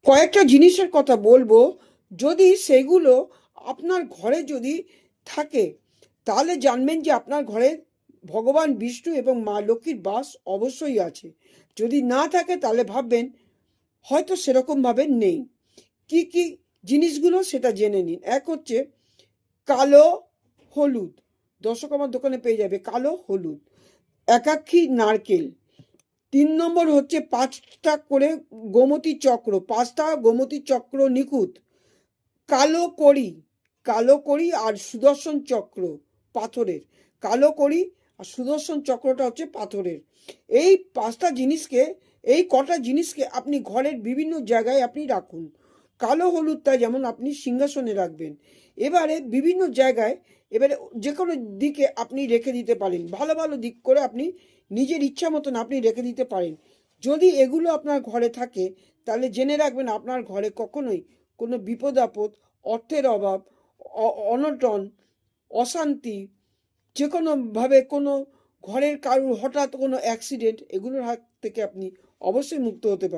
কয়েকটা জিনিসের কথা বলবো, যদি সেগুলো আপনার ঘরে যদি থাকে তাহলে জানবেন যে আপনার ঘরে ভগবান বিষ্ণু এবং মা লক্ষ্মীর বাস অবশ্যই আছে। যদি না থাকে তাহলে ভাববেন হয়তো সেরকমভাবে নেই। কি কি জিনিসগুলো সেটা জেনে নিন। এক হচ্ছে কালো হলুদ, দর্শক আমার দোকানে পেয়ে যাবে কালো হলুদ। একাক্ষী নারকেল। 3 নম্বর হচ্ছে 5টা করে গোমতী চক্র, 5টা গোমতী চক্র নিখুঁত। কালো কড়ি, কালো কড়ি আর সুদর্শন চক্র পাথরের। কালো কড়ি আর সুদর্শন চক্রটা হচ্ছে পাথরের। এই 5টা জিনিসকে, এই কটা জিনিসকে আপনি ঘরের বিভিন্ন জায়গায় আপনি রাখুন। কালো হলুদটা যেমন আপনি সিংহাসনে রাখবেন। এবারে বিভিন্ন জায়গায়, এবারে যে কোনো দিকে আপনি রেখে দিতে পারেন, ভালো ভালো দিক করে আপনি নিজের ইচ্ছা মতন আপনি রেখে দিতে পারেন। যদি এগুলো আপনার ঘরে থাকে তাহলে জেনে রাখবেন আপনার ঘরে কখনোই কোনো বিপদ আপদ, অর্থের অভাব, অনটন, অশান্তি, যে কোনোভাবে কোনো ঘরের কারুর হঠাৎ কোনো অ্যাক্সিডেন্ট, এগুলোর হাত থেকে আপনি অবশ্যই মুক্ত হতে পারেন।